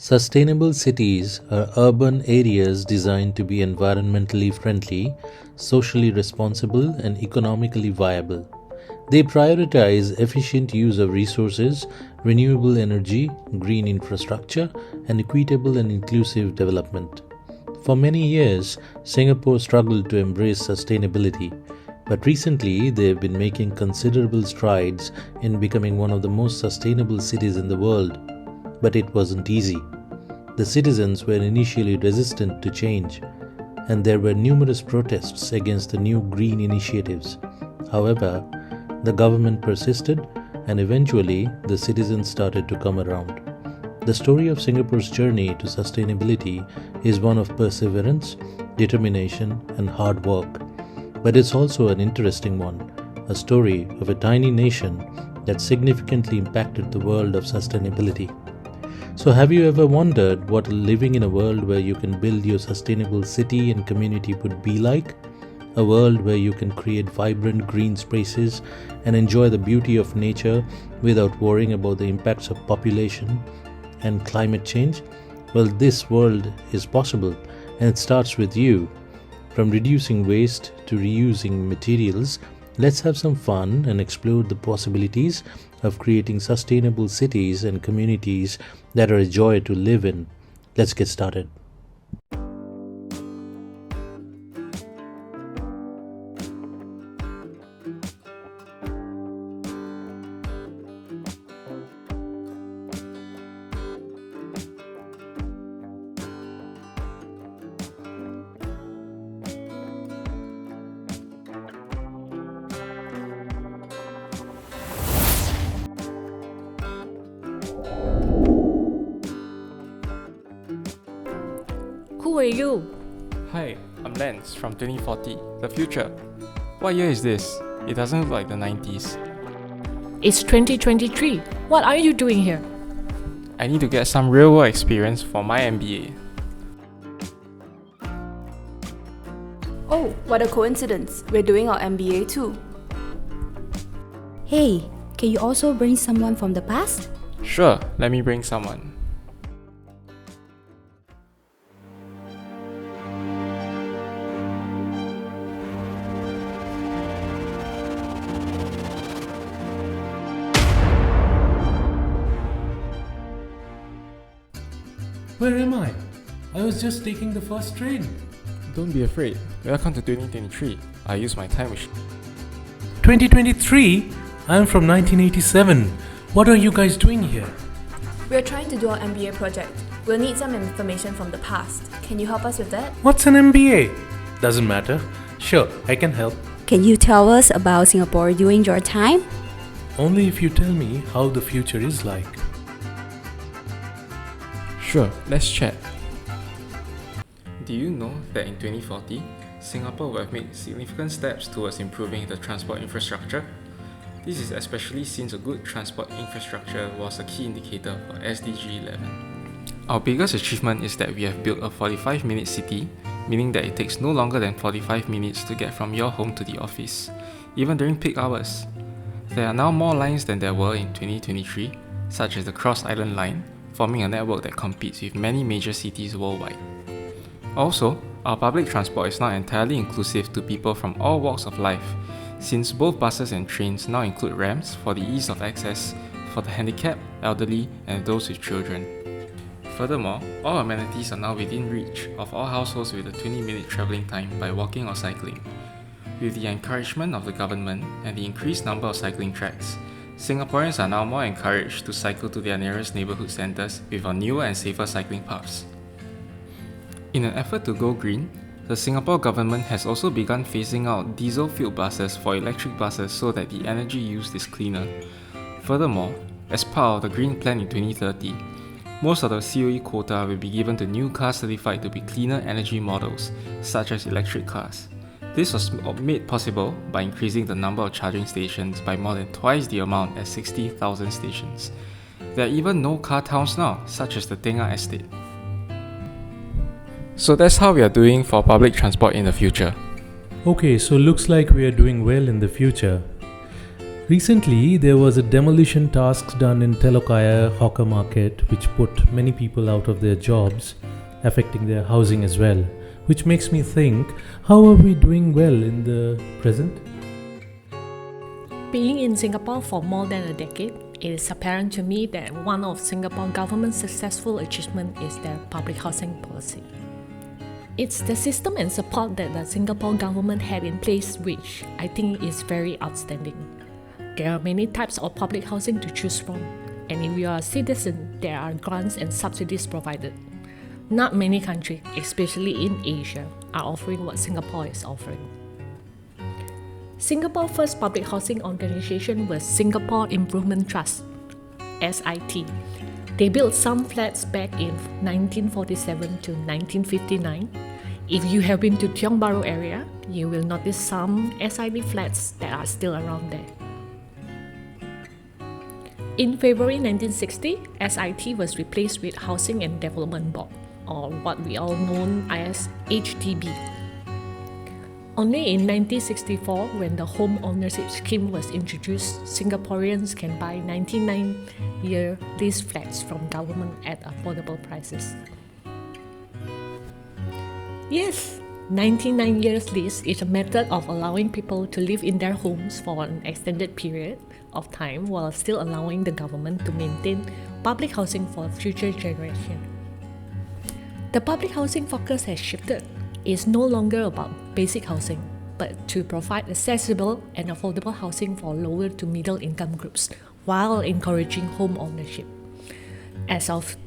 Sustainable cities are urban areas designed to be environmentally friendly, socially responsible, and economically viable. They prioritize efficient use of resources, renewable energy, green infrastructure, and equitable and inclusive development. For many years, Singapore struggled to embrace sustainability, but recently they have been making considerable strides in becoming one of the most sustainable cities in the world. But it wasn't easy. The citizens were initially resistant to change, and there were numerous protests against the new green initiatives. However, the government persisted, and eventually the citizens started to come around. The story of Singapore's journey to sustainability is one of perseverance, determination, and hard work. But it's also an interesting one, a story of a tiny nation that significantly impacted the world of sustainability. So have you ever wondered what living in a world where you can build your sustainable city and community would be like? A world where you can create vibrant green spaces and enjoy the beauty of nature without worrying about the impacts of population and climate change? Well, this world is possible, and it starts with you. From reducing waste to reusing materials, let's have some fun and explore the possibilities of creating sustainable cities and communities that are a joy to live in. Let's get started. Who are you? Hi, I'm Lance from 2040, the future. What year is this? It doesn't look like the 90s. It's 2023. What are you doing here? I need to get some real world experience for my MBA. Oh, what a coincidence. We're doing our MBA too. Hey, can you also bring someone from the past? Sure, let me bring someone. Where am I? I was just taking the first train. Don't be afraid. Welcome to 2023. I use my time machine. 2023? I'm from 1987. What are you guys doing here? We're trying to do our MBA project. We'll need some information from the past. Can you help us with that? What's an MBA? Doesn't matter. Sure, I can help. Can you tell us about Singapore during your time? Only if you tell me how the future is like. Sure, let's chat. Do you know that in 2040, Singapore will have made significant steps towards improving the transport infrastructure? This is especially since a good transport infrastructure was a key indicator for SDG 11. Our biggest achievement is that we have built a 45-minute city, meaning that it takes no longer than 45 minutes to get from your home to the office, even during peak hours. There are now more lines than there were in 2023, such as the Cross Island Line, forming a network that competes with many major cities worldwide. Also, our public transport is now entirely inclusive to people from all walks of life, since both buses and trains now include ramps for the ease of access for the handicapped, elderly, and those with children. Furthermore, all amenities are now within reach of all households with a 20-minute travelling time by walking or cycling. With the encouragement of the government and the increased number of cycling tracks, Singaporeans are now more encouraged to cycle to their nearest neighbourhood centres with our newer and safer cycling paths. In an effort to go green, the Singapore government has also begun phasing out diesel-fueled buses for electric buses so that the energy used is cleaner. Furthermore, as part of the Green Plan in 2030, most of the COE quota will be given to new cars certified to be cleaner energy models, such as electric cars. This was made possible by increasing the number of charging stations by more than twice the amount at 60,000 stations. There are even no car towns now, such as the Tengah estate. So that's how we are doing for public transport in the future. Okay, so looks like we are doing well in the future. Recently, there was a demolition task done in Telokaya hawker market which put many people out of their jobs, affecting their housing as well, which makes me think, how are we doing well in the present? Being in Singapore for more than a decade, it is apparent to me that one of Singapore government's successful achievements is their public housing policy. It's the system and support that the Singapore government had in place which I think is very outstanding. There are many types of public housing to choose from, and if you are a citizen, there are grants and subsidies provided. Not many countries, especially in Asia, are offering what Singapore is offering. Singapore's first public housing organisation was Singapore Improvement Trust, SIT. They built some flats back in 1947 to 1959. If you have been to Tiong Bahru area, you will notice some SIT flats that are still around there. In February 1960, SIT was replaced with Housing and Development Board, or what we all know as HDB. Only in 1964, when the home ownership scheme was introduced, Singaporeans can buy 99-year lease flats from government at affordable prices. Yes, 99 years lease is a method of allowing people to live in their homes for an extended period of time while still allowing the government to maintain public housing for future generations. The public housing focus has shifted. It's no longer about basic housing, but to provide accessible and affordable housing for lower to middle income groups while encouraging home ownership. As of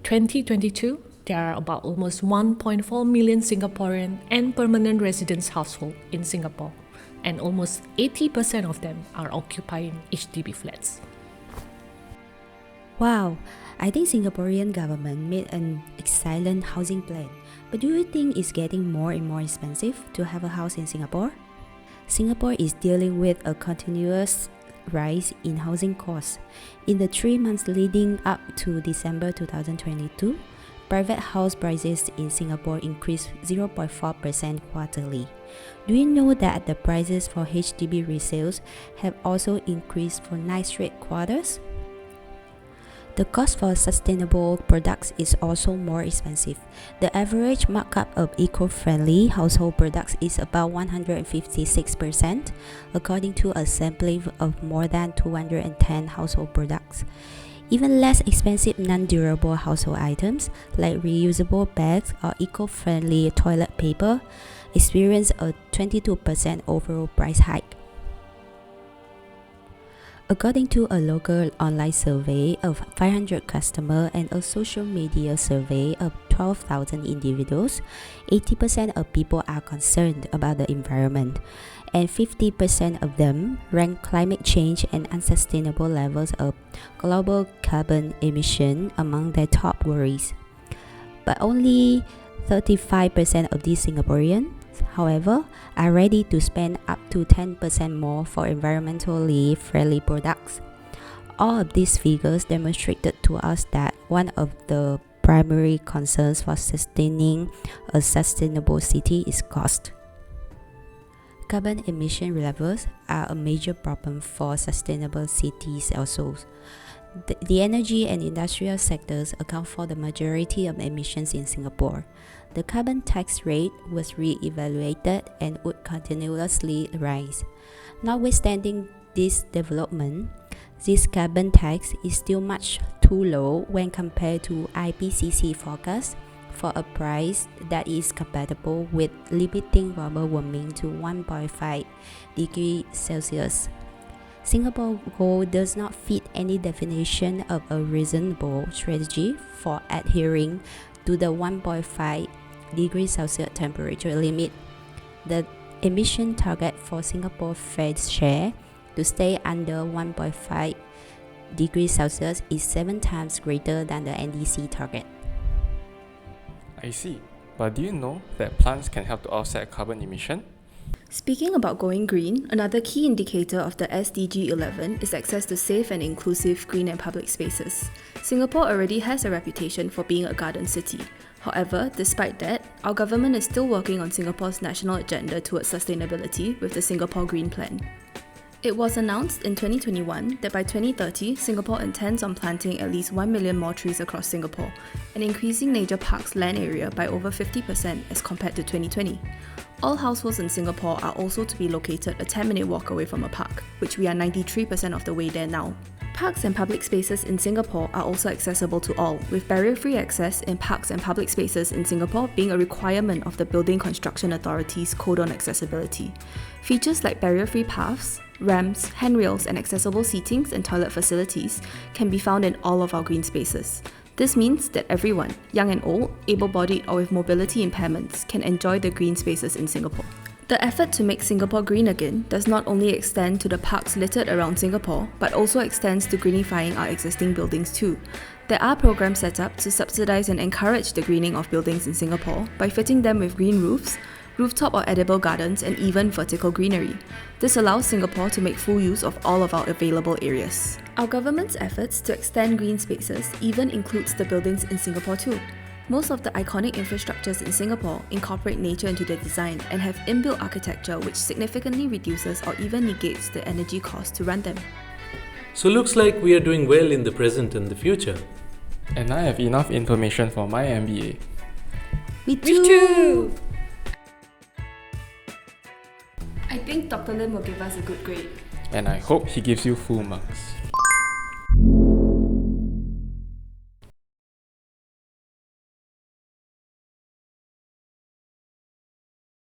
2022, there are about almost 1.4 million Singaporean and permanent residence households in Singapore, and almost 80% of them are occupying HDB flats. Wow, I think Singaporean government made an excellent housing plan. But do you think it's getting more and more expensive to have a house in Singapore? Singapore is dealing with a continuous rise in housing costs. In the 3 months leading up to December 2022, private house prices in Singapore increased 0.4% quarterly. Do you know that the prices for HDB resales have also increased for 9 straight quarters? The cost for sustainable products is also more expensive. The average markup of eco-friendly household products is about 156%, according to a sampling of more than 210 household products. Even less expensive non-durable household items like reusable bags or eco-friendly toilet paper experience a 22% overall price hike. According to a local online survey of 500 customers and a social media survey of 12,000 individuals, 80% of people are concerned about the environment, and 50% of them rank climate change and unsustainable levels of global carbon emission among their top worries. But only 35% of these Singaporeans, however, are ready to spend up to 10% more for environmentally friendly products. All of these figures demonstrated to us that one of the primary concerns for sustaining a sustainable city is cost. Carbon emission levels are a major problem for sustainable cities also. The energy and industrial sectors account for the majority of emissions in Singapore. The carbon tax rate was re-evaluated and would continuously rise. Notwithstanding this development, this carbon tax is still much too low when compared to IPCC forecast for a price that is compatible with limiting global warming to 1.5 degrees Celsius. Singapore's goal does not fit any definition of a reasonable strategy for adhering to the 1.5 degrees Celsius temperature limit. The emission target for Singapore's fair share to stay under 1.5 degrees Celsius is 7 times greater than the NDC target. I see. But do you know that plants can help to offset carbon emission? Speaking about going green, another key indicator of the SDG 11 is access to safe and inclusive green and public spaces. Singapore already has a reputation for being a garden city. However, despite that, our government is still working on Singapore's national agenda towards sustainability with the Singapore Green Plan. It was announced in 2021 that by 2030, Singapore intends on planting at least 1 million more trees across Singapore and increasing nature parks' land area by over 50% as compared to 2020. All households in Singapore are also to be located a 10-minute walk away from a park, which we are 93% of the way there now. Parks and public spaces in Singapore are also accessible to all, with barrier-free access in parks and public spaces in Singapore being a requirement of the Building Construction Authority's Code on Accessibility. Features like barrier-free paths, ramps, handrails, and accessible seatings and toilet facilities can be found in all of our green spaces. This means that everyone, young and old, able-bodied or with mobility impairments, can enjoy the green spaces in Singapore. The effort to make Singapore green again does not only extend to the parks littered around Singapore, but also extends to greenifying our existing buildings too. There are programs set up to subsidize and encourage the greening of buildings in Singapore by fitting them with green roofs, rooftop or edible gardens, and even vertical greenery. This allows Singapore to make full use of all of our available areas. Our government's efforts to extend green spaces even includes the buildings in Singapore too. Most of the iconic infrastructures in Singapore incorporate nature into their design and have inbuilt architecture which significantly reduces or even negates the energy cost to run them. So looks like we are doing well in the present and the future. And I have enough information for my MBA. Me too! I think Dr. Lim will give us a good grade. And I hope he gives you full marks.